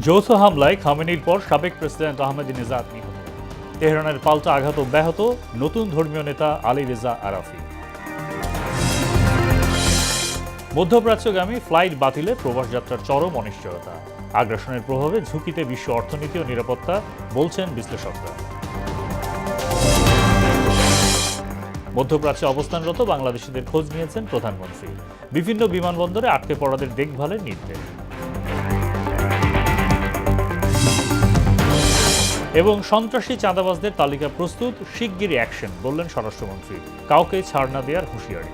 যৌথ হামলায় খামেনির পর সাবেক প্রেসিডেন্ট আহমেদিনেজাদ নিহত। তেহরানের পাল্টা আঘাত অব্যাহত, নতুন ধর্মীয় নেতা আলী রেজা আরাফি। মধ্যপ্রাচ্যগামী ফ্লাইট বাতিলে প্রবাসযাত্রার চরম অনিশ্চয়তা। আগ্রাসনের প্রভাবে ঝুঁকিতে বিশ্ব অর্থনীতি ও নিরাপত্তা, বলছেন বিশ্লেষকরা। মধ্যপ্রাচ্যে অবস্থানরত বাংলাদেশিদের খোঁজ নিয়েছেন প্রধানমন্ত্রী। বিভিন্ন বিমানবন্দরে আটকে পড়াদের দেখভালের নির্দেশ। এবং সন্ত্রাসী চাঁদাবাজদের তালিকা প্রস্তুত, শিগগিরই অ্যাকশন, বললেন স্বরাষ্ট্রমন্ত্রী। কাউকে ছাড় না দেওয়ার হুঁশিয়ারি।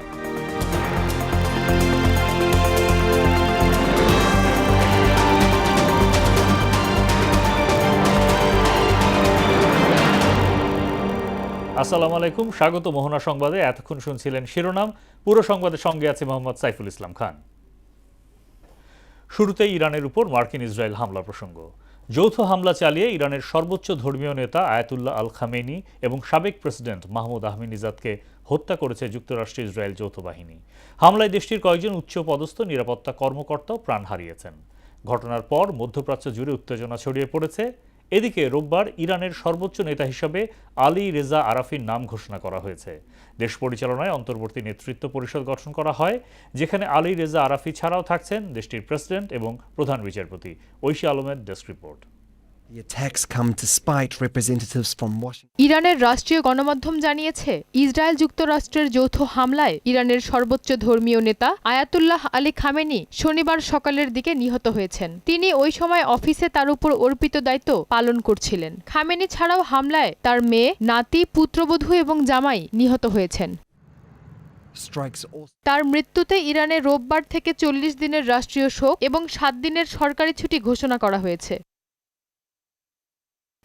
আসসালামু আলাইকুম, স্বাগত মোহনা সংবাদে। এতক্ষণ শুনছিলেন শিরোনাম, পুরো সংবাদের সঙ্গে আছে মোহাম্মদ সাইফুল ইসলাম খান। শুরুতেই ইরানের উপর মার্কিন ইসরায়েল হামলা প্রসঙ্গ। যৌথ হামলা চালিয়ে ইরানের সর্বোচ্চ ধর্মীয় নেতা আয়াতুল্লাহ আল খামেনি এবং সাবেক প্রেসিডেন্ট মাহমুদ আহমেদিনেজাদকে হত্যা করেছে যুক্তরাষ্ট্র ইসরায়েল যৌথ বাহিনী। হামলায় দেশটির কয়েকজন উচ্চপদস্থ নিরাপত্তা কর্মকর্তাও প্রাণ হারিয়েছেন। ঘটনার পর মধ্যপ্রাচ্য জুড়ে উত্তেজনা ছড়িয়ে পড়েছে। এদিকে রোববার ইরানের সর্বোচ্চ নেতা হিসাবে আলী রেজা আরাফির নাম ঘোষণা করা হয়েছে। দেশ পরিচালনায় অন্তর্বর্তী নেতৃত্ব পরিষদ গঠন করা হয়, যেখানে আলী রেজা আরাফি ছাড়াও থাকছেন দেশটির প্রেসিডেন্ট এবং প্রধান বিচারপতি। ঐশী আলমের ডেস্ক রিপোর্ট। ইরানের রাষ্ট্রীয় গণমাধ্যম জানিয়েছে, ইসরায়েল যুক্তরাষ্ট্রের যৌথ হামলায় ইরানের সর্বোচ্চ ধর্মীয় নেতা আয়াতুল্লাহ আলী খামেনি শনিবার সকালের দিকে নিহত হয়েছেন। তিনি ওই সময় অফিসে তার উপর অর্পিত দায়িত্ব পালন করছিলেন। খামেনি ছাড়াও হামলায় তার মেয়ে, নাতি, পুত্রবধূ এবং জামাই নিহত হয়েছেন। তার মৃত্যুতে ইরানে রোববার থেকে 40 দিনের রাষ্ট্রীয় শোক এবং 7 দিনের সরকারি ছুটি ঘোষণা করা হয়েছে।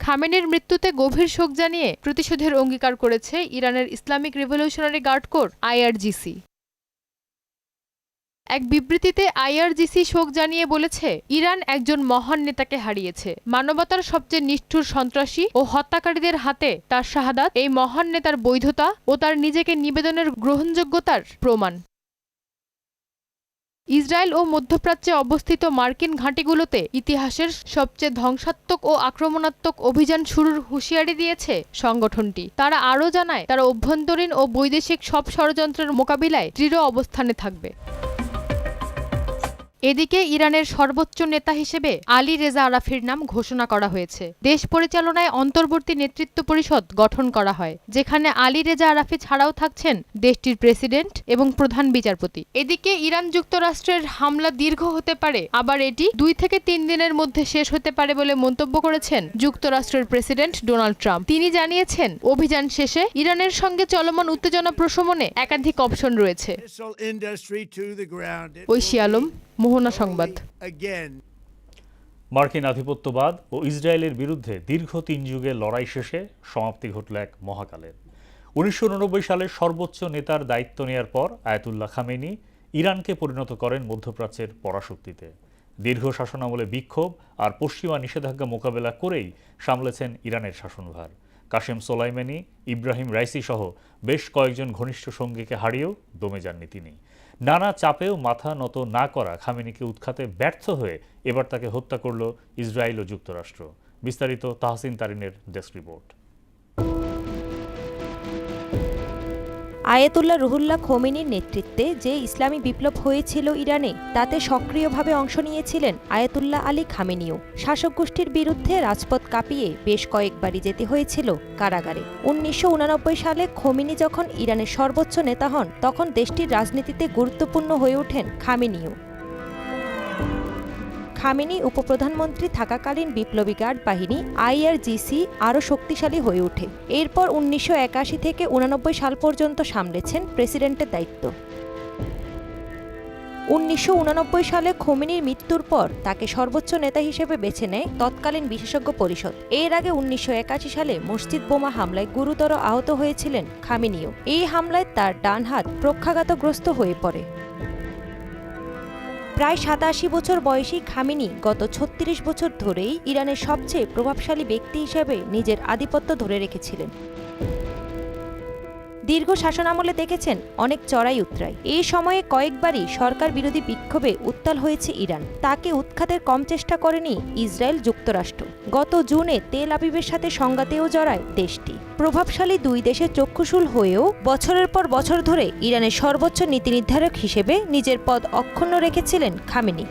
খামেনির মৃত্যুতে গভীর শোক জানিয়ে প্রতিশোধের অঙ্গীকার করেছে ইরানের Islamic Revolutionary Guard Corps IRGC. এক বিবৃতিতে আইআরজিসি শোক জানিয়ে বলেছে, ইরান একজন মহান নেতাকে হারিয়েছে। মানবতার সবচেয়ে নিষ্ঠুর সন্ত্রাসী ও হত্যাকারীদের হাতে তার শাহাদাত এই মহান নেতার বৈধতা ও তার নিজেকে নিবেদনের গ্রহণযোগ্যতার প্রমাণ। ইসরায়েল ও মধ্যপ্রাচ্যে অবস্থিত মার্কিন ঘাঁটিগুলোতে ইতিহাসের সবচেয়ে ধ্বংসাত্মক ও আক্রমণাত্মক অভিযান শুরুর হুঁশিয়ারি দিয়েছে সংগঠনটি। তারা আরও জানায়, তারা অভ্যন্তরীণ ও বৈদেশিক সব ষড়যন্ত্রের মোকাবিলায় দৃঢ় অবস্থানে থাকবে। এদিকে ইরানের সর্বোচ্চ নেতা হিসেবে আলী রেজা আরাফির নাম ঘোষণা করা হয়েছে। দেশ পরিচালনায় অন্তর্বর্তী নেতৃত্ব পরিষদ গঠন করা হয়, যেখানে আলী রেজা আরাফি ছাড়াও থাকছেন দেশটির প্রেসিডেন্ট এবং প্রধান বিচারপতি। এদিকে ইরান যুক্তরাষ্ট্রের হামলা দীর্ঘ হতে পারে, আবার এটি 2 থেকে 3 দিনের মধ্যে শেষ হতে পারে বলে মন্তব্য করেছেন যুক্তরাষ্ট্রের প্রেসিডেন্ট ডোনাল্ড ট্রাম্প। তিনি জানিয়েছেন, অভিযান শেষে ইরানের সঙ্গে চলমান উত্তেজনা প্রশমনে একাধিক অপশন রয়েছে। ঐশী আলম, মোহনা সংবাদ। মার্কিন আধিপত্যবাদ ও ইসরায়েলের বিরুদ্ধে দীর্ঘ 3 যুগের লড়াই শেষে সমাপ্তি ঘটল এক মহাকালের। 1989 সালে সর্বোচ্চ নেতার দায়িত্ব নেয়ার পর আয়াতুল্লাহ খামেনি ইরানকে পরিণত করেন মধ্যপ্রাচ্যের পরাশক্তিতে। দীর্ঘ শাসনামলে বিক্ষোভ আর পশ্চিমা নিষেধাজ্ঞা মোকাবেলা করেই সামলেছেন ইরানের শাসনভার। কাশেম সোলাইমানি, ইব্রাহিম রাইসি সহ বেশ কয়েকজন ঘনিষ্ঠ সঙ্গীকে হারিয়েও দমে যাননি তিনি। নানা চাপেও মাথা নত না করা খামেনিকে উৎখাতে ব্যর্থ হয়ে এবার তাকে হত্যা করল ইসরায়েল ও যুক্তরাষ্ট্র। বিস্তারিত তাহসিন তারিনের ডেস্ক রিপোর্ট। আয়াতুল্লাহ রুহুল্লাহ খোমেনির নেতৃত্বে যে ইসলামী বিপ্লব হয়েছিল ইরানে, তাতে সক্রিয়ভাবে অংশ নিয়েছিলেন আয়াতুল্লাহ আলী খামেনিও। শাসক গোষ্ঠীর বিরুদ্ধে রাজপথ কাঁপিয়ে বেশ কয়েকবারই যেতে হয়েছিল কারাগারে। 1989 সালে খোমেনি যখন ইরানের সর্বোচ্চ নেতা হন, তখন দেশটির রাজনীতিতে গুরুত্বপূর্ণ হয়ে ওঠেন খামেনিও। খামেনি উপপ্রধানমন্ত্রী থাকাকালীন বিপ্লবী গার্ড বাহিনী আইআরজিসি আরও শক্তিশালী হয়ে ওঠে। এরপর 1981 থেকে 1989 সাল পর্যন্ত সামলেছেন প্রেসিডেন্টের দায়িত্ব। 1989 সালে খোমেনির মৃত্যুর পর তাকে সর্বোচ্চ নেতা হিসেবে বেছে নেয় তৎকালীন বিশেষজ্ঞ পরিষদ। এর আগে 1981 সালে মসজিদ বোমা হামলায় গুরুতর আহত হয়েছিলেন খামেনিও। এই হামলায় তার ডান হাত পক্ষাঘাতগ্রস্ত হয়ে পড়ে। প্রায় 87 বছর বয়সী খামেনি গত 36 বছর ধরেই ইরানের সবচেয়ে প্রভাবশালী ব্যক্তি হিসেবে নিজের আধিপত্য ধরে রেখেছিলেন। দীর্ঘ শাসনামলে দেখেছেন অনেক চড়াই উতরাই। এই সময়ে কয়েকবারই সরকার বিরোধী বিক্ষোভে উত্তাল হয়েছে ইরান। তাকে উৎখাতের কম চেষ্টা করেনি ইসরায়েল যুক্তরাষ্ট্র। গত জুনে তেল আবিবের সাথে সংঘাতেও জড়ায় দেশটি। প্রভাবশালী দুই দেশের চক্ষুশূল হয়েও বছরের পর বছর ধরে ইরানের সর্বোচ্চ নীতি নির্ধারক হিসেবে নিজের পদ অক্ষুণ্ণ রেখেছিলেন খামেনি।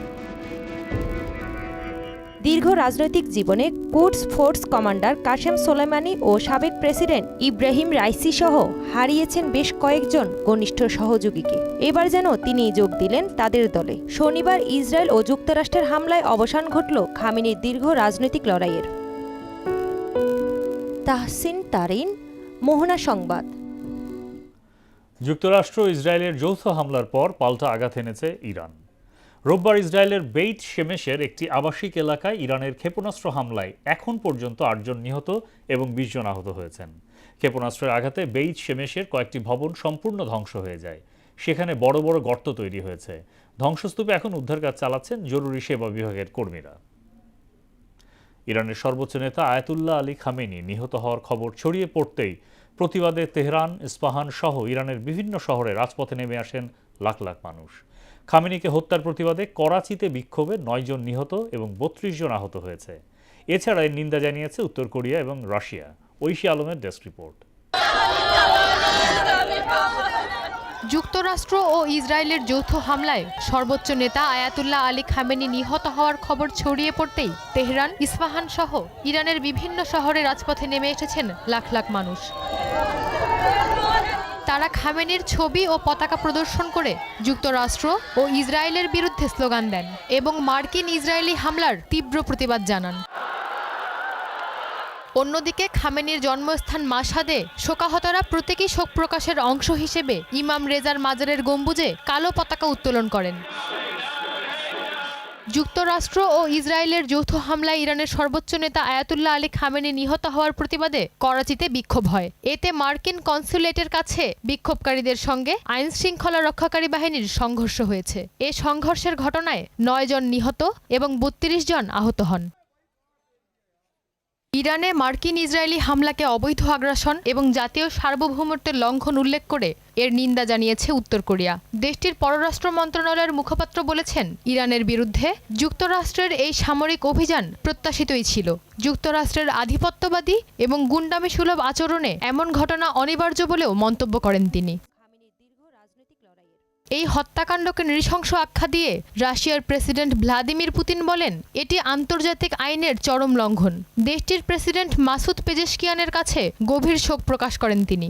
দীর্ঘ রাজনৈতিক জীবনে kudos force commander Kashem Sulemani ও সাবেক প্রেসিডেন্ট ইব্রাহিম রাইসি সহ হারিয়েছেন বেশ কয়েকজন ঘনিষ্ঠ সহযোগীকে। এবার যেন তিনি যোগ দিলেন তাদের দলে। শনিবার ইসরায়েল ও যুক্তরাষ্ট্রের হামলায় অবসান ঘটল খামেনির দীর্ঘ রাজনৈতিক লড়াইয়ের। তাহসিন তারিন, মোহনা সংবাদ। যুক্তরাষ্ট্র ইসরায়েলের যৌথ হামলার পর পাল্টা আঘাত এনেছে ইরান। রোববার ইসরায়েলের বেইত শেমেশের একটি আবাসিক এলাকায় ইরানের ক্ষেপণাস্ত্র হামলায় এখন পর্যন্ত ৮ জন নিহত এবং ২০ জন আহত হয়েছেন। ক্ষেপণাস্ত্রের আঘাতে বেইত শেমেশের কয়েকটি ভবন সম্পূর্ণ ধ্বংস হয়ে যায়। সেখানে বড় বড় গর্ত তৈরি হয়েছে। ধ্বংসস্তূপে এখন উদ্ধার কাজ চালাচ্ছেন জরুরি সেবা বিভাগের কর্মীরা। ইরানের সর্বোচ্চ নেতা আয়াতুল্লাহ আলী খামেনি নিহত হওয়ার খবর ছড়িয়ে পড়তেই প্রতিবাদে তেহরান, ইস্পাহান সহ ইরানের বিভিন্ন শহরে রাজপথে নেমে আসেন লাখ লাখ মানুষ। খামেনিকে হত্যার প্রতিবাদে করাচিতে বিক্ষোভে ৯ জন নিহত এবং ৩২ জন আহত হয়েছে। এছাড়া এর নিন্দা জানিয়েছে উত্তর কোরিয়া এবং রাশিয়া। ঐশী আলমের ডেস্ক রিপোর্ট। যুক্তরাষ্ট্র ও ইসরায়েলের যৌথ হামলায় সর্বোচ্চ নেতা আয়াতুল্লাহ আলী খামেনি নিহত হওয়ার খবর ছড়িয়ে পড়তেই তেহরান, ইস্পাহান সহ ইরানের বিভিন্ন শহরে রাজপথে নেমে এসেছেন লাখ লাখ মানুষ। তারা খামেনির ছবি ও পতাকা প্রদর্শন করে যুক্তরাষ্ট্র ও ইসরায়েলের বিরুদ্ধে স্লোগান দেন এবং মার্কিন ইসরায়েলি হামলার তীব্র প্রতিবাদ জানান। অন্যদিকে খামেনির জন্মস্থান মাশহাদে শোকাহতরা প্রতীকী শোক প্রকাশের অংশ হিসেবে ইমাম রেজার মাজারের গম্বুজে কালো পতাকা উত্তোলন করেন। যুক্তরাষ্ট্র ও ইসরায়েলের যৌথ হামলায় ইরানের সর্বোচ্চ নেতা আয়াতুল্লাহ আলী খামেনি নিহত হওয়ার প্রতিবাদে করাচিতে বিক্ষোভ হয়। এতে মার্কিন কনস্যুলেটের কাছে বিক্ষোভকারীদের সঙ্গে আইন শৃঙ্খলা রক্ষাকারী বাহিনীর সংঘর্ষ হয়েছে। এ সংঘর্ষের ঘটনায় ৯ জন নিহত এবং ৩২ জন আহত হন। ইরানে মার্কিন ইসরায়েলি হামলাকে অবৈধ আগ্রাসন এবং জাতীয় সার্বভৌমত্বের লঙ্ঘন উল্লেখ করে এর নিন্দা জানিয়েছে উত্তর কোরিয়া। দেশটির পররাষ্ট্র মন্ত্রণালয়ের মুখপাত্র বলেছেন, ইরানের বিরুদ্ধে যুক্তরাষ্ট্রের এই সামরিক অভিযান প্রত্যাশিতই ছিল। যুক্তরাষ্ট্রের আধিপত্যবাদী এবং গুন্ডামি সুলভ আচরণে এমন ঘটনা অনিবার্য বলেও মন্তব্য করেন তিনি। এই হত্যাকাণ্ডকে নৃশংস আখ্যা দিয়ে রাশিয়ার প্রেসিডেন্ট ভ্লাদিমির পুতিন বলেন, এটি আন্তর্জাতিক আইনের চরম লঙ্ঘন। দেশটির প্রেসিডেন্ট মাসুদ পেজেশকিয়ানের কাছে গভীর শোক প্রকাশ করেন তিনি।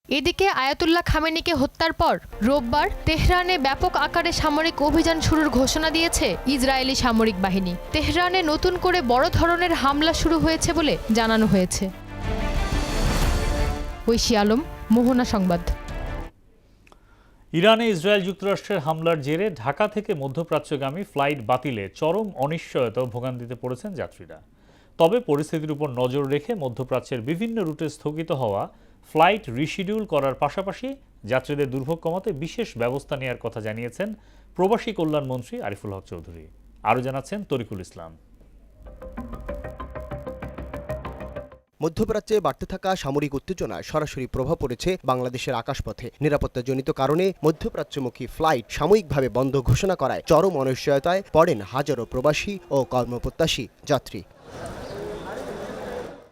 এদিকে আয়াতুল্লাহ খামেনিকে হত্যার পর রোববার তেহরানে ব্যাপক আকারে সামরিক অভিযান শুরুর ঘোষণা দিয়েছে ইসরায়েলি সামরিক বাহিনী। তেহরানে নতুন করে বড় ধরনের হামলা শুরু হয়েছে বলে জানানো হয়েছে। ঐশী আলম, মোহনা সংবাদ। ইরানে ইসরায়েল যুক্তরাষ্ট্রের হামলার জেরে ঢাকা থেকে মধ্যপ্রাচ্যগামী ফ্লাইট বাতিলে চরম অনিশ্চয়তা ও ভোগান্তিতে পড়েছেন যাত্রীরা। তবে পরিস্থিতির উপর নজর রেখে মধ্যপ্রাচ্যের বিভিন্ন রুটে স্থগিত হওয়া ফ্লাইট রিশিডিউল করার পাশাপাশি যাত্রীদের দুর্ভোগ কমাতে বিশেষ ব্যবস্থা নেওয়ার কথা জানিয়েছেন প্রবাসী কল্যাণমন্ত্রী আরিফুল হক চৌধুরী। আরও জানাচ্ছেন তরিকুল ইসলাম। মধ্যপ্রাচ্যে বাড়তে থাকা সামরিক উত্তেজনায় সরাসরি প্রভাব পড়েছে বাংলাদেশের আকাশপথে। নিরাপত্তাজনিত কারণে মধ্যপ্রাচ্যমুখী ফ্লাইট সাময়িকভাবে বন্ধ ঘোষণা করায় চরম অনিশ্চয়তায় পড়েন হাজারো প্রবাসী ও কর্মপ্রত্যাশী যাত্রী।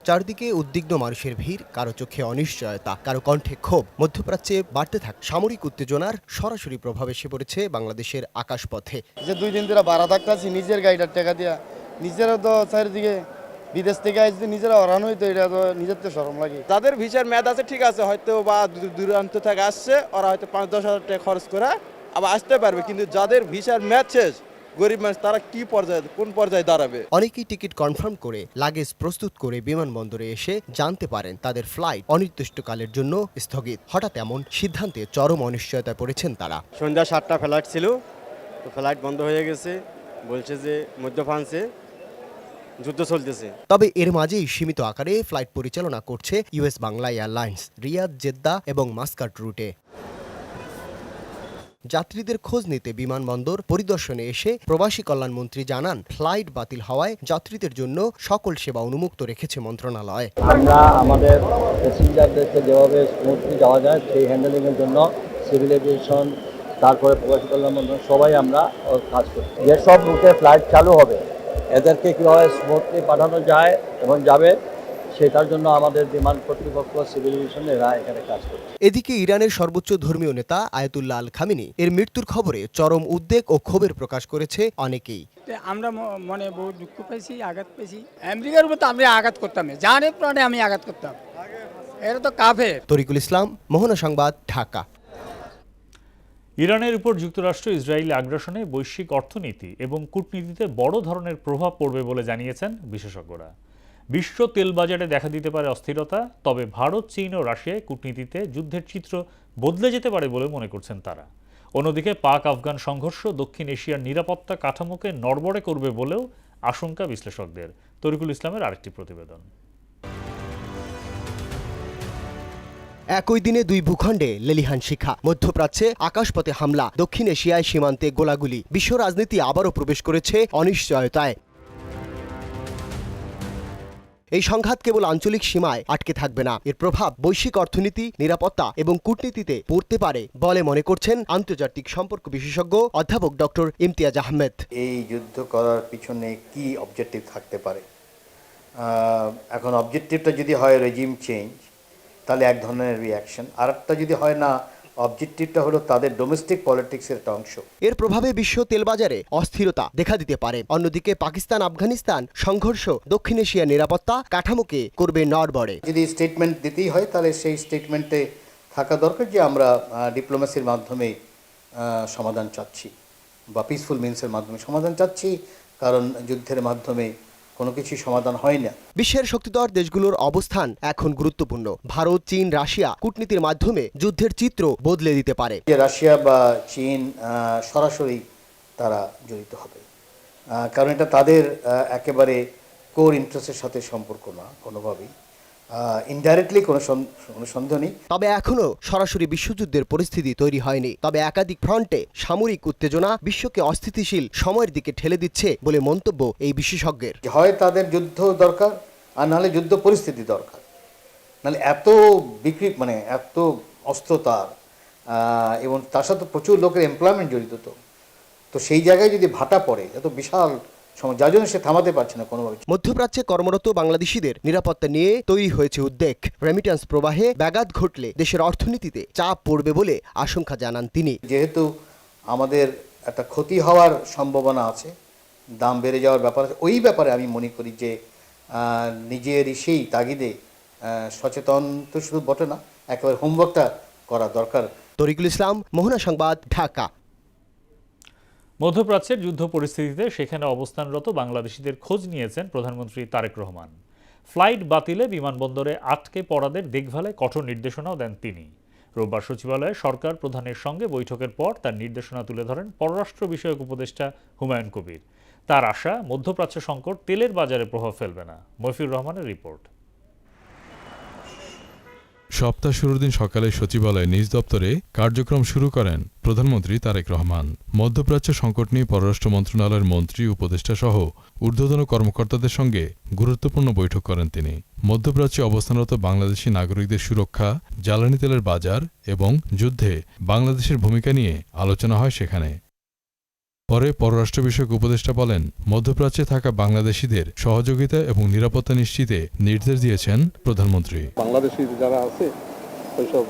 চারদিকে উদ্বিগ্ন মানুষের ভিড়, কারো চোখে অনিশ্চয়তা, কারো কণ্ঠে ক্ষোভ। মধ্যপ্রাচ্যে বাড়তে থাকা সামরিক উত্তেজনার সরাসরি প্রভাব এসে পড়েছে বাংলাদেশের আকাশপথে। যে 2 দিন ধরে ভাড়া থাকতেছি নিজের গাড়িটার টাকা দিয়া, নিজেরও তো চারিদিকে বিদেশ থেকে আসছে, নিজেরা অরান হইতো, এটা তো নিজের তো শরম লাগে। যাদের ভিসার মেয়াদ আছে ঠিক আছে, হয়তো বা দূরান্ত থেকে আসছে, ওরা হয়তো 5-10 হাজার টাকা খরচ করে আবার আসতে পারবে, কিন্তু যাদের ভিসার মেয়াদ শেষ, গরিব মানুষ, তারা কি পর্যায়ে, কোন পর্যায়ে দাঁড়াবে? অনেকেই টিকিট কনফার্ম করে লাগেজ প্রস্তুত করে বিমানবন্দরে এসে জানতে পারেন তাদের ফ্লাইট অনির্দিষ্টকালের জন্য স্থগিত। হঠাৎ এমন সিদ্ধান্তে চরম অনিশ্চয়তায় পড়েছেন তারা। সন্ধ্যা 7টা ফ্লাইট ছিল, তো ফ্লাইট বন্ধ হয়ে গেছে, বলছে যে মধ্য ফ্রান্সে যুদ্ধ চলতেছে। তবে এর মাঝেই সীমিত আকারে ফ্লাইট পরিচালনা করছে US Bangla Airlines Riyadh, Jeddah এবং মাস্কাট রুটে। যাত্রীদের খোঁজ নিতে বিমানবন্দর পরিদর্শনে এসে প্রবাসী কল্যাণমন্ত্রী জানান, ফ্লাইট বাতিল হওয়ায় যাত্রীদের জন্য সকল সেবা উন্মুক্ত রেখেছে মন্ত্রণালয়। আমরা আমাদের প্যাসেঞ্জারদেরকে যেভাবে স্মুথলি যাওয়া যায় সেই হ্যান্ডেলিংয়ের জন্য সিভিল এভিয়েশন, তারপরে প্রবাসী কল্যাণ মন্ত্রণালয় সবাই আমরা কাজ করছি। যেসব রুটে ফ্লাইট চালু হবে এদেরকে কীভাবে স্মুথলি পাঠানো যায় এবং যাবে সেটার জন্য আমাদের বিমান কর্তৃপক্ষ, সিভিল এভিয়েশন এরা এখানে কাজ করছে। এদিকে ইরানের সর্বোচ্চ ধর্মীয় নেতা আয়াতুল্লাহ আল খামেনি এর মৃত্যুর খবরে চরম উদ্বেগ ও ক্ষোভের প্রকাশ করেছে অনেকেই। আমরা মনে বহু দুঃখ পেয়েছি, আঘাত পেয়েছি। আমেরিকার মতো আমরা আঘাত করতাম না, জানে প্রাণে আমি আঘাত করতাম। এটা তো কাফের। তরিকুল ইসলাম, মোহনা সংবাদ, ঢাকা। ইরানের উপর যুক্তরাষ্ট্র ইসরায়েলি আগ্রাসনে বৈশ্বিক অর্থনীতি এবং কূটনীতিতে বড় ধরনের প্রভাব পড়বে বলে জানিয়েছেন বিশেষজ্ঞরা। বিশ্ব তেল বাজারে দেখা দিতে পারে অস্থিরতা, তবে ভারত, চীন ও রাশিয়ায় কূটনীতিতে যুদ্ধের চিত্র বদলে যেতে পারে বলে মনে করছেন তারা। অন্যদিকে পাক আফগান সংঘর্ষ দক্ষিণ এশিয়ার নিরাপত্তা কাঠামোকে নড়বড়ে করবে বলেও আশঙ্কা বিশ্লেষকদের। তরিকুল ইসলামের আরেকটি প্রতিবেদন। একই দিনে দুই ভূখণ্ডে লেলিহান শিখা, মধ্যপ্রাচ্যে আকাশপথে হামলা, দক্ষিণ এশিয়ায় সীমান্তে গোলাগুলি। বিশ্ব রাজনীতি আবারও প্রবেশ করেছে অনিশ্চয়তায়। এই সংঘাত কেবল আঞ্চলিক সীমায় আটকে থাকবে না, এর প্রভাব বৈশ্বিক অর্থনীতি, নিরাপত্তা এবং কূটনীতিতে পড়তে পারে বলে মনে করছেন আন্তর্জাতিক সম্পর্ক বিশেষজ্ঞ অধ্যাপক ডক্টর ইমতিয়াজ আহমেদ। এই যুদ্ধ করার পিছনে কি অবজেক্টিভ থাকতে পারে? এখন অবজেক্টিভটা যদি হয় রেজিম চেঞ্জ, তাহলে এক ধরনের রিয়াকশন। আর একটা যদি হয় না, অবজেক্টিভটা হলো তাদের ডোমেস্টিক পলিটিক্সের একটা অংশ। এর প্রভাবে বিশ্ব তেলবাজারে অস্থিরতা দেখা দিতে পারে। অন্যদিকে পাকিস্তান আফগানিস্তান সংঘর্ষ দক্ষিণ এশিয়ার নিরাপত্তা কাঠামোকে করবে নড়বড়ে। যদি স্টেটমেন্ট দিতেই হয় তাহলে সেই স্টেটমেন্টে থাকা দরকার যে আমরা ডিপ্লোমেসির মাধ্যমে সমাধান চাচ্ছি বা পিসফুল মিন্সের মাধ্যমে সমাধান চাচ্ছি, কারণ যুদ্ধের মাধ্যমে কোনো কিছু সমাধান হয় না। বিশ্বের শক্তিধর দেশগুলোর অবস্থান এখন গুরুত্বপূর্ণ। ভারত, চীন, রাশিয়া কূটনীতির মাধ্যমে যুদ্ধের চিত্র বদলে দিতে পারে। যে রাশিয়া বা চীন সরাসরি তারা জড়িত হবে, কারণ এটা তাদের একেবারে কোর ইন্টারেস্টের সাথে সম্পর্ক না কোনোভাবেই। ইনডাইরেক্টলি কোনো সন্দেহ নেই। তবে এখনো সরাসরি বিশ্বযুদ্ধের পরিস্থিতি তৈরি হয়নি। তবে একাধিক ফ্রন্টে সামরিক উত্তেজনা বিশ্বকে অস্থিতিশীল সময়ের দিকে ঠেলে দিচ্ছে বলে মন্তব্য এই বিশেষজ্ঞের। হয় তাদের যুদ্ধ দরকার, আর নাহলে যুদ্ধ পরিস্থিতি দরকার। নাহলে এত এত অস্ত্রতার এবং তার সাথে প্রচুর লোকের এমপ্লয়মেন্ট জড়িত, তো সেই জায়গায় যদি ভাটা পড়ে এত বিশাল সময়, যার জন্য সে থামাতে পারছে না কোনোভাবে। মধ্যপ্রাচ্যে কর্মরত বাংলাদেশিদের নিরাপত্তা নিয়ে তৈরি হয়েছে উদ্বেগ। রেমিট্যান্স প্রবাহে ব্যাঘাত ঘটলে দেশের অর্থনীতিতে চাপ পড়বে বলে আশঙ্কা জানান তিনি। যেহেতু আমাদের একটা ক্ষতি হওয়ার সম্ভাবনা আছে, দাম বেড়ে যাওয়ার ব্যাপার আছে, ওই ব্যাপারে আমি মনে করি যে নিজের সেই তাগিদে সচেতন তো শুধু বটে না, একেবারে হোমওয়ার্কটা করা দরকার। তরিকুল ইসলাম, মোহনা সংবাদ, ঢাকা। মধ্যপ্রাচ্যের যুদ্ধ পরিস্থিতিতে সেখানে অবস্থানরত বাংলাদেশিদের খোঁজ নিয়েছেন প্রধানমন্ত্রী তারেক রহমান। ফ্লাইট বাতিলে বিমানবন্দরে আটকে পড়াদের দেখভালে কঠোর নির্দেশনাও দেন তিনি। রোববার সচিবালয়ে সরকার প্রধানের সঙ্গে বৈঠকের পর তার নির্দেশনা তুলে ধরেন পররাষ্ট্র বিষয়ক উপদেষ্টা হুমায়ুন কবির। তার আশা, মধ্যপ্রাচ্য সংকট তেলের বাজারে প্রভাব ফেলবে না। মফিউর রহমানের রিপোর্ট। সপ্তাহ শুরুর দিন সকালে সচিবালয়ে নিজ দপ্তরে কার্যক্রম শুরু করেন প্রধানমন্ত্রী তারেক রহমান। মধ্যপ্রাচ্য সংকট নিয়ে পররাষ্ট্র মন্ত্রণালয়ের মন্ত্রী, উপদেষ্টা সহ ঊর্ধ্বতন কর্মকর্তাদের সঙ্গে গুরুত্বপূর্ণ বৈঠক করেন তিনি। মধ্যপ্রাচ্যে অবস্থানরত বাংলাদেশি নাগরিকদের সুরক্ষা, জ্বালানি তেলের বাজার এবং যুদ্ধে বাংলাদেশের ভূমিকা নিয়ে আলোচনা হয় সেখানে। পরে পররাষ্ট্র বিষয়ক উপদেষ্টা বলেন, মধ্যপ্রাচ্যে থাকা বাংলাদেশিদের সহযোগিতা এবং নিরাপত্তা নিশ্চিতে নির্দেশ দিয়েছেন প্রধানমন্ত্রী। বাংলাদেশি যারা আছে ওইসব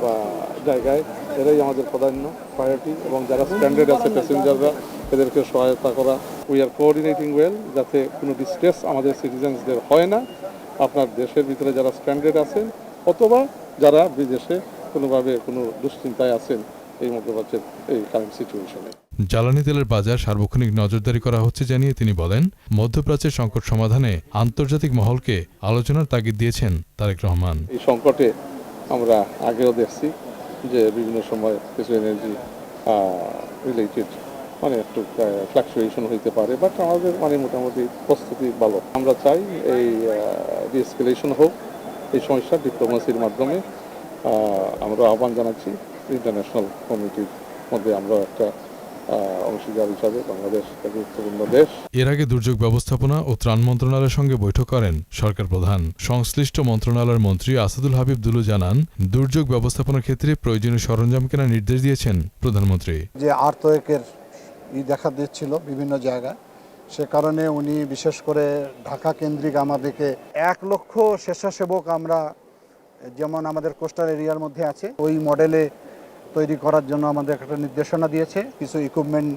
জায়গায় এরাই আমাদের প্রাধান্য, প্রায়োরিটি, এবং যারা স্ট্যান্ডার্ড আছে প্যাসেঞ্জাররা এদেরকে সহায়তা করা। উই আর কোঅর্ডিনেটিং ওয়েল, যাতে কোনো ডিস্ট্রেস আমাদের সিটিজেন্সদের হয় না। আপনার দেশের ভিতরে যারা স্ট্যান্ডার্ড আছেন অথবা যারা বিদেশে কোনোভাবে কোনো দুশ্চিন্তায় আছেন এই মধ্যপ্রাচ্যের এই কারেন্ট সিচুয়েশনে। জ্বালানি তেলের বাজার সার্বক্ষণিক নজরদারি করা হচ্ছে জানিয়ে তিনি বলেন, মধ্যপ্রাচ্যের সংকট সমাধানে আন্তর্জাতিক মহলকে আলোচনার তাগিদ দিয়েছেন তারেক রহমান। এই সংকটে আমরা আগেও দেখছি যে বিভিন্ন সময় কিছু এনার্জি রিলেটেড একটু ফ্লাকচুয়েশন হইতে পারে, বাট আমাদের মোটামুটি প্রস্তুতি ভালো। আমরা চাই এই ডিএসকেলেশন হোক এই সমস্যা ডিপ্লোমেসির মাধ্যমে। আমরা আহ্বান জানাচ্ছি ইন্টারন্যাশনাল কমিটির মধ্যে আমরা একটা অংশীদার হিসাবে বাংলাদেশ একটা গুরুত্বপূর্ণ দেশ। এর আগে দুর্যোগ ব্যবস্থাপনা ও ত্রাণ মন্ত্রণালয়ের সঙ্গে বৈঠক করেন সরকার প্রধান। সংশ্লিষ্ট মন্ত্রণালয়ের মন্ত্রী আসাদুল হাবিব দুলু জানান, দুর্যোগ ব্যবস্থাপনার ক্ষেত্রে প্রয়োজনীয় সরঞ্জাম কেনার নির্দেশ দিয়েছেন প্রধানমন্ত্রী। যে আর্থওয়েকের দেখা দিচ্ছিল বিভিন্ন জায়গায়, সে কারণে উনি বিশেষ করে ঢাকা কেন্দ্রিক আমাদেরকে 1 লক্ষ স্বেচ্ছাসেবক আমরা যেমন আমাদের কোস্টাল এরিয়ার মধ্যে আছে ওই মডেলে তৈরি করার জন্য আমাদের একটা নির্দেশনা দিয়েছে, কিছু ইকুইপমেন্ট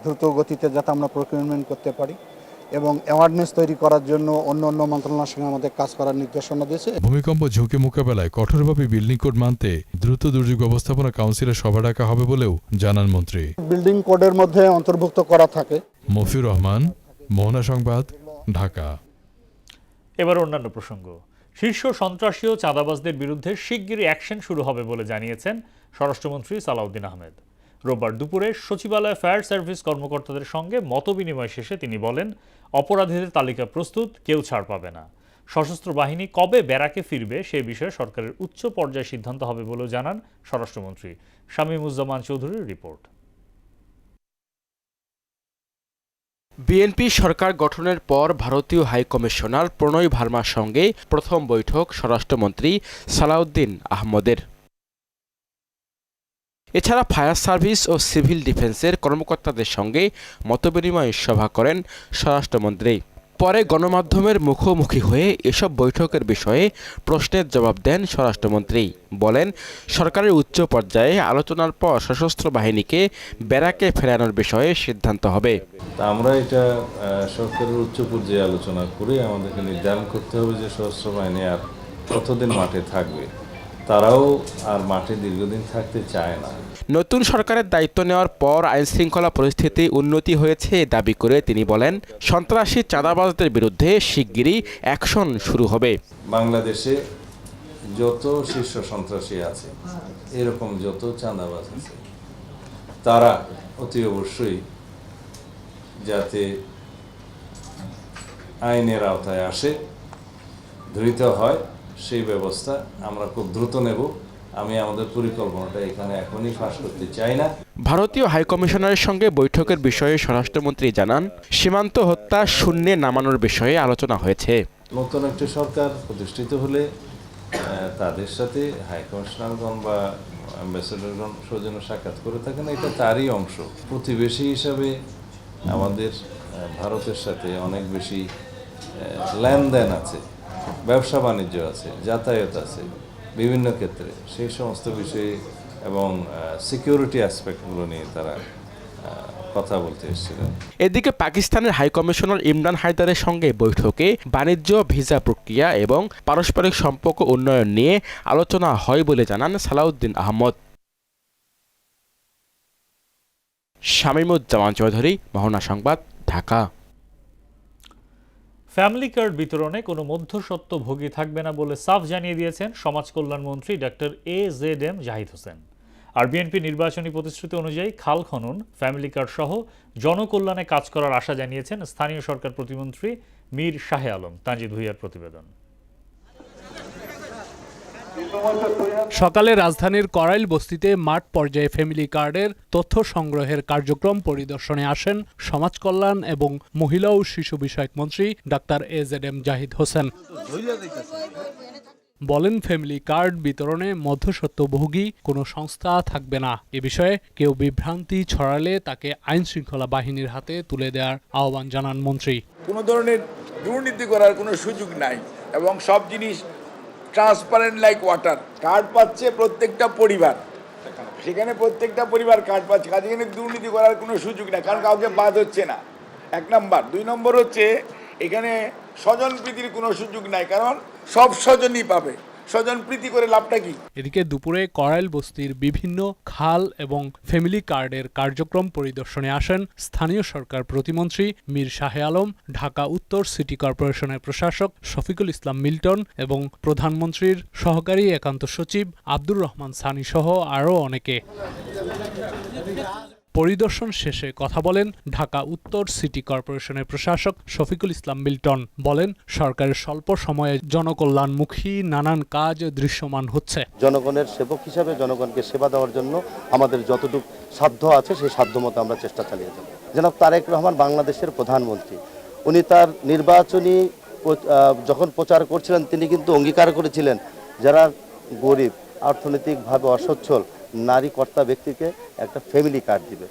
দ্রুত গতিতে যাতে আমরা প্রকিউরমেন্ট করতে পারি এবং অ্যাওয়ারনেস তৈরি করার জন্য অন্য মন্ত্রণালয়ের সঙ্গে আমাদের কাজ করার নির্দেশনা দিয়েছে। ভূমিকম্প ঝুঁকি মোকাবেলায় কঠোরভাবে বিল্ডিং কোড মানতে দ্রুত দুর্যোগ ব্যবস্থাপনা কাউন্সিলের সভা ডাকা হবে বলেও জানান মন্ত্রী। বিল্ডিং কোডের মধ্যে অন্তর্ভুক্ত করা থাকে। মফিউর রহমান, মোহনা সংবাদ, ঢাকা। এবার অন্যান্য প্রসঙ্গ। শীর্ষ সন্ত্রাসী ও চাঁদাবাজদের বিরুদ্ধে শিগগিরই অ্যাকশন শুরু হবে বলে জানিয়েছেন স্বরাষ্ট্রমন্ত্রী সালাউদ্দিন আহমেদ। রোববার দুপুরে সচিবালয়ে ফায়ার সার্ভিস কর্মকর্তাদের সঙ্গে মতবিনিময় শেষে তিনি বলেন, অপরাধীদের তালিকা প্রস্তুত, কেউ ছাড় পাবে না। সশস্ত্র বাহিনী কবে ব্যারাকে ফিরবে সে বিষয়ে সরকারের উচ্চ পর্যায়ে সিদ্ধান্ত হবে বলেও জানান স্বরাষ্ট্রমন্ত্রী। শামীমুজ্জামান চৌধুরীর রিপোর্ট। বিএনপি সরকার গঠনের পর ভারতীয় হাইকমিশনার প্রণয় ভার্মার সঙ্গে প্রথম বৈঠক স্বরাষ্ট্রমন্ত্রী সালাউদ্দিন আহমদের। এছাড়া ফায়ার সার্ভিস ও সিভিল ডিফেন্সের কর্মকর্তাদের সঙ্গে মতবিনিময় সভা করেন স্বরাষ্ট্রমন্ত্রী। পরে গণমাধ্যমের মুখোমুখি হয়ে এসব বৈঠকের বিষয়ে প্রশ্নের জবাব দেন স্বরাষ্ট্রমন্ত্রী। বলেন, সরকারের উচ্চ পর্যায়ে আলোচনার পর সশস্ত্র বাহিনীকে ব্যারাকে ফেরানোর বিষয়ে সিদ্ধান্ত হবে। আমরা এটা সরকারের উচ্চ পর্যায়ে আলোচনা করে আমাদেরকে নির্ধারণ করতে হবে যে সশস্ত্র বাহিনী আর কতদিন মাঠে থাকবে। তারাও আর মাঠে দীর্ঘদিন থাকতে চায় না। নতুন সরকারের দায়িত্ব নেওয়ার পর আইনশৃঙ্খলা পরিস্থিতি উন্নতি হয়েছে দাবি করে তিনি বলেন, সন্ত্রাসী চাঁদাবাজদের বিরুদ্ধে শিগগিরই অ্যাকশন শুরু হবে। বাংলাদেশে যত শীর্ষ সন্ত্রাসী আছে, এরকম যত চাঁদাবাজ আছে, তারা অতি অবশ্যই যাতে আইনের আওতায় আসে, ধৃত হয়, সেই ব্যবস্থা আমরা খুব দ্রুত নেব। আমি আমাদের পরিকল্পনাটা এখানে এখনই ফাঁস করতে চাই না। ভারতীয় হাইকমিশনারের সঙ্গে বৈঠকের বিষয়ে স্বরাষ্ট্রমন্ত্রী জানান, সীমান্ত হত্যা শূন্যে নামানোর বিষয়ে আলোচনা হয়েছে। নতুন একটি সরকার প্রতিষ্ঠিত হলে তাদের সাথে হাইকমিশনারগণ বা অ্যাম্বাসেডরগণ সৌজন্য সাক্ষাৎ করে থাকেন, এটা তারই অংশ। প্রতিবেশী হিসাবে আমাদের ভারতের সাথে অনেক বেশি লেনদেন আছে, ব্যবসা বাণিজ্য আছে, যাতায়াত আছে বিভিন্ন ক্ষেত্রে। সেই সমস্ত বিষয়ে এবং সিকিউরিটি অ্যাসপেক্টগুলো নিয়ে তারা কথা বলতে এসেছিলেন। এদিকে পাকিস্তানের হাইকমিশনার ইমরান হায়দারের সঙ্গে বৈঠকে বাণিজ্য, ভিসা প্রক্রিয়া এবং পারস্পরিক সম্পর্ক উন্নয়ন নিয়ে আলোচনা হয় বলে জানান সালাউদ্দিন আহমদ। শামীমুজ্জামান চৌধুরী, মোহনা সংবাদ, ঢাকা। ফ্যামিলি কার্ড বিতরণে কোনো মধ্যস্বত্বভোগী থাকবে না বলে সাফ জানিয়ে দিয়েছেন সমাজ কল্যাণ মন্ত্রী ডক্টর AZM জাহিদ হোসেন। আর বিএনপি নির্বাচনী প্রতিশ্রুতি অনুযায়ী খাল খনন, ফ্যামিলি কার্ড সহ জনকল্যাণে কাজ করার আশা জানিয়েছেন স্থানীয় সরকার প্রতিমন্ত্রী মীর শাহে আলম। তানজিদ ভুইয়ার প্রতিবেদন। সকালে রাজধানীর করাইল বস্তিতে মাঠ পর্যায়ে ফ্যামিলি কার্ডের তথ্য সংগ্রহের কার্যক্রম পরিদর্শনে আসেন সমাজ কল্যাণ এবং মহিলা ও শিশু বিষয়ক মন্ত্রী ডাক্তার AZM জাহিদ হোসেন। বলেন, ফ্যামিলি কার্ড বিতরণে মধ্যস্বত্বভোগী কোনো সংস্থা থাকবে না। এ বিষয়ে কেউ বিভ্রান্তি ছড়ালে তাকে আইন শৃঙ্খলা বাহিনীর হাতে তুলে দেওয়ার আহ্বান জানান মন্ত্রী। কোনো ধরনের দুর্নীতি করার কোনো সুযোগ নাই এবং সব জিনিস ট্রান্সপারেন্ট লাইক ওয়াটার। কার্ড পাচ্ছে প্রত্যেকটা পরিবার, সেখানে প্রত্যেকটা পরিবার কার্ড পাচ্ছে, কাজে এখানে দুর্নীতি করার কোনো সুযোগ নেই, কারণ কাউকে বাদ হচ্ছে না, 1 নম্বর। 2 নম্বর হচ্ছে এখানে স্বজন প্রীতির কোনো সুযোগ নাই, কারণ সব স্বজনই পাবে। স্বজন প্রীতি করে লাভটা কি? এদিকে দুপুরে করাইল বস্তির বিভিন্ন খাল এবং ফ্যামিলি কার্ডের কার্যক্রম পরিদর্শনে আসেন স্থানীয় সরকার প্রতিমন্ত্রী মীর শাহে আলম, ঢাকা উত্তর সিটি কর্পোরেশনের প্রশাসক শফিকুল ইসলাম মিল্টন এবং প্রধানমন্ত্রীর সহকারী একান্ত সচিব আব্দুর রহমান সানি সহ আরও অনেকে। পরিদর্শন শেষে কথা বলেন ঢাকা উত্তর সিটি কর্পোরেশনের প্রশাসক শফিকুল ইসলাম মিল্টন। বলেন, সরকারের স্বল্প সময়ে জনকল্যাণমুখী নানান কাজ দৃশ্যমান হচ্ছে। জনগণের সেবক হিসাবে জনগণকে সেবা দেওয়ার জন্য আমাদের যতটুকু সাধ্য আছে সেই সাধ্যমতো আমরা চেষ্টা চালিয়ে যাব। জনাব তারেক রহমান বাংলাদেশের প্রধানমন্ত্রী, উনি তার নির্বাচনী যখন প্রচার করছিলেন তিনি কিন্তু অঙ্গীকার করেছিলেন যারা গরিব, অর্থনৈতিকভাবে অসচ্ছল নারী কর্তা ব্যক্তিকে একটা ফ্যামিলি কার্ড দিবে।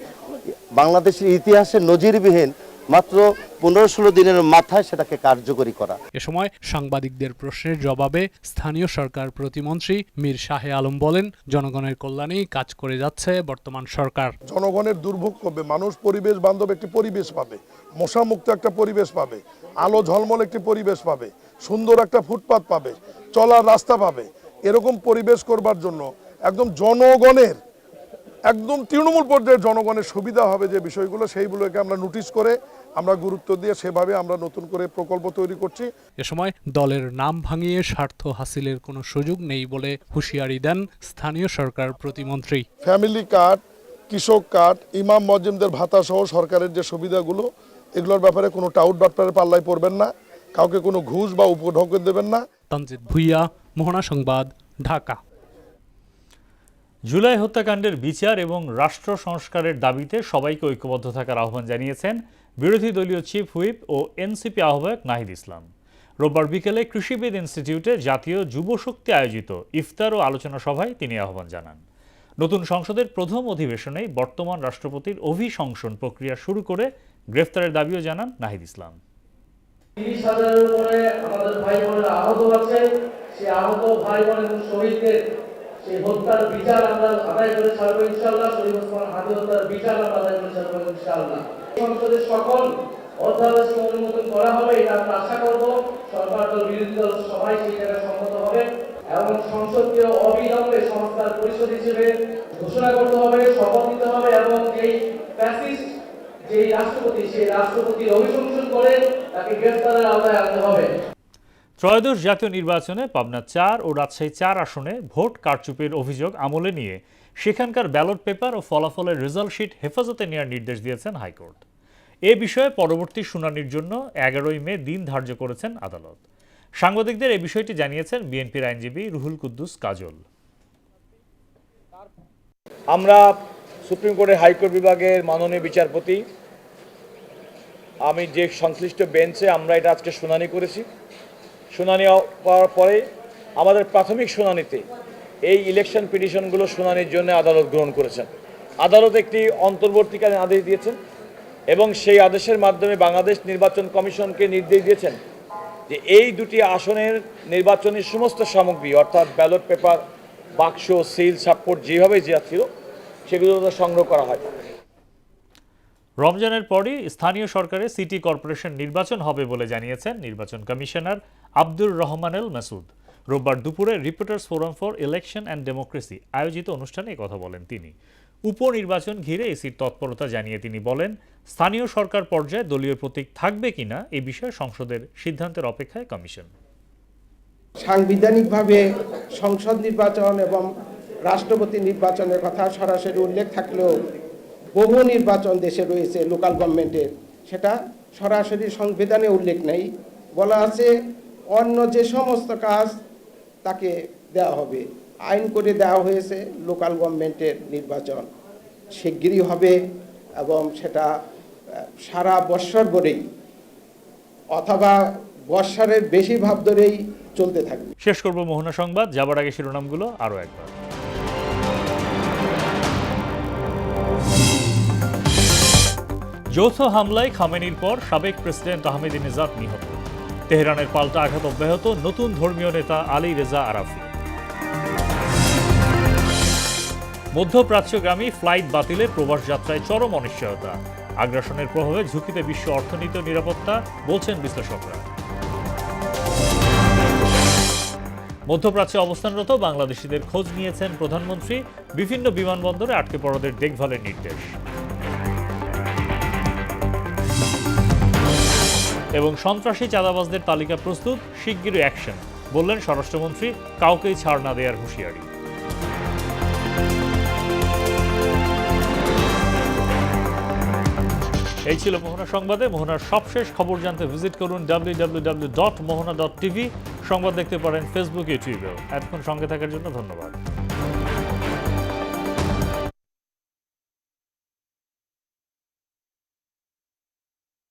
বাংলাদেশের ইতিহাসে নজিরবিহীন মাত্র 15-16 দিনের মাথায় সেটাকে কার্যকরী করা। এ সময় সাংবাদিকদের প্রশ্নের জবাবে স্থানীয় সরকার প্রতিমন্ত্রী মীর শাহে আলম বলেন, জনগণের কল্যাণেই কাজ করে যাচ্ছে বর্তমান সরকার। জনগণের দুর্ভোগ কমবে, মানুষ পরিবেশ বান্ধব একটি পরিবেশ পাবে, মশামুক্ত একটা পরিবেশ পাবে, আলো ঝলমল একটি পরিবেশ পাবে, সুন্দর একটা ফুটপাত পাবে, চলার রাস্তা পাবে। এরকম পরিবেশ করবার জন্য একদম জনগণের একদম তৃণমূল পর্যায়ের জনগণের সুবিধা হবে যে বিষয়গুলো, সেইগুলোকে আমরা নোটিশ করে আমরা গুরুত্ব দিয়ে সেভাবে আমরা নতুন করে প্রকল্প তৈরি করছি। এ সময় দলের নাম ভাঙিয়ে স্বার্থ হাসিলের কোনো সুযোগ নেই বলে হুঁশিয়ারি দেন স্থানীয় সরকার প্রতিমন্ত্রী। ফ্যামিলি কার্ড, কৃষক কার্ড, ইমাম মজ্জিমদের ভাতা সহ সরকারের যে সুবিধাগুলো, এগুলোর ব্যাপারে কোনো টাউট বাটপারের পাল্লায় পড়বেন না, কাউকে কোনো ঘুষ বা উপঢৌকন দেবেন না। তানজিদ ভুইয়া, মোহনা সংবাদ, ঢাকা। জুলাই হত্যাকাণ্ডের বিচার এবং রাষ্ট্র সংস্কারের দাবিতে সবাইকে ঐক্যবদ্ধ থাকার আহ্বান জানিয়েছেন বিরোধী দলীয় চিফ হুইপ ও এনসিপি আহ্বায়ক নাহিদ ইসলাম। রোববার বিকেলে কৃষিবিদ ইনস্টিটিউটে জাতীয় যুব শক্তি আয়োজিত ইফতার ও আলোচনা সভায় তিনি আহ্বান জানান। নতুন সংসদের প্রথম অধিবেশনেই বর্তমান রাষ্ট্রপতির অভিশংসন প্রক্রিয়া শুরু করে গ্রেফতারের দাবিও জানান নাহিদ ইসলাম। 30,000-এর উপরে আমাদের ভাই বোনেরা আহত আছে, সেই আহত ভাই বোন এবং শহীদদের সেই হত্যার বিচার আমরা আদায় করে ছাড়বো ইনশাআল্লাহ। শহীদ ওসমান হাদি হত্যার বিচার আমরা আদায় করে ছাড়বো ইনশাআল্লাহ। সংসদের সকল অধ্যাদেশকে অনুমোদন করা হবে, এটা আমরা আশা করব। সরকার দল, বিরোধী দল সবাই সেই জায়গায় সম্মত হবে এবং সংসদকে অবিলম্বে সংস্কার পরিষদ হিসেবে ঘোষণা করতে হবে, শপথ নিতে হবে এবং এই ফ্যাসিস্ট যে রাষ্ট্রপতি, সেই রাষ্ট্রপতির অভিশংসন করে তাকে গ্রেফতারের আওতায় আনতে হবে। ত্রয়োদশ জাতীয় নির্বাচনে পাবনা 4 ও রাজশাহী 4 আসনে ভোট কারচুপির অভিযোগ আমলে নিয়ে সেখানকার ব্যালট পেপার ও ফলাফলের রেজাল্ট শিট হেফাজতে নেওয়ার নির্দেশ দিয়েছেন হাইকোর্ট। এ বিষয়ে পরবর্তী শুনানির জন্য 11 মে দিন ধার্য করেছেন আদালত। সাংবাদিকদের এ বিষয়টি জানিয়েছেন বিএনপির আইনজীবী রুহুল কুদ্দুস কাজল। আমরা সুপ্রিম কোর্টের হাইকোর্ট বিভাগের মাননীয় বিচারপতি, আমি যে সংশ্লিষ্ট বেঞ্চে আমরা এটা আজকে শুনানি করেছি। শুনানি পাওয়ার পরে আমাদের প্রাথমিক শুনানিতে এই ইলেকশন পিটিশনগুলো শুনানির জন্য আদালত গ্রহণ করেছেন। আদালত একটি অন্তর্বর্তীকালীন আদেশ দিয়েছেন এবং সেই আদেশের মাধ্যমে বাংলাদেশ নির্বাচন কমিশনকে নির্দেশ দিয়েছেন যে এই দুটি আসনের নির্বাচনের সমস্ত সামগ্রী অর্থাৎ ব্যালট পেপার, বাক্স, সিল, সাপোর্ট যেভাবে যা ছিল সেগুলো সংগ্রহ করা হয়। রমজানের পরই স্থানীয় সরকারে সিটি কর্পোরেশন নির্বাচন হবে বলে জানিয়েছেন নির্বাচন কমিশনার আব্দুর রহমান এল মাসুদ। রোববার দুপুরে reporters forum for election and democracy আয়োজিত অনুষ্ঠানে কথা বলেন তিনি। উপনির্বাচন ঘিরে ইসির তৎপরতা জানিয়ে তিনি বলেন, স্থানীয় সরকার পর্যায়ে দলীয় প্রতীক থাকবে কিনা এ বিষয়ে সংসদের সিদ্ধান্তের অপেক্ষায় কমিশন। সাংবিধানিকভাবে সংসদ নির্বাচন এবং রাষ্ট্রপতি নির্বাচনের কথা সরাসরি উল্লেখ থাকলেও বহু নির্বাচন দেশে রয়েছে লোকাল গভর্নমেন্টের, সেটা সরাসরি সংবিধানে উল্লেখ নেই। বলা আছে অন্য যে সমস্ত কাজ তাকে দেওয়া হবে, আইন করে দেওয়া হয়েছে লোকাল গভর্নমেন্টের নির্বাচন শিগগিরই হবে এবং সেটা সারা বৎসর ধরেই অথবা বৎসরের বেশি ভাব ধরেই চলতে থাকবে। শেষ করব মোহনা সংবাদ, যাবার আগে শিরোনামগুলো আরও একবার। যৌথ হামলায় খামেনির পর সাবেক প্রেসিডেন্ট আহমেদিনেজাদ নিহত। তেহরানের পাল্টা আঘাত অব্যাহত, নতুন ধর্মীয় নেতা আলী রেজা আরাফি। মধ্যপ্রাচ্যগামী ফ্লাইট বাতিলে প্রবাস যাত্রায় চরম অনিশ্চয়তা। আগ্রাসনের প্রভাবে ঝুঁকিতে বিশ্ব অর্থনীতি ও নিরাপত্তা, বলছেন বিশ্লেষকরা। মধ্যপ্রাচ্যে অবস্থানরত বাংলাদেশিদের খোঁজ নিয়েছেন প্রধানমন্ত্রী। বিভিন্ন বিমানবন্দরে আটকে পড়াদের দেখভালের নির্দেশ। এবং সন্ত্রাসী চাঁদাবাজদের তালিকা প্রস্তুত, শিগগিরই অ্যাকশন, বললেন স্বরাষ্ট্রমন্ত্রী। কাউকেই ছাড় না দেওয়ার হুঁশিয়ারি। এই ছিল মোহনা সংবাদে। মোহনার সবশেষ খবর জানতে ভিজিট করুন www.mohana.tv। সংবাদ দেখতে পারেন ফেসবুক, ইউটিউবেও। এতক্ষণ সঙ্গে থাকার জন্য ধন্যবাদ।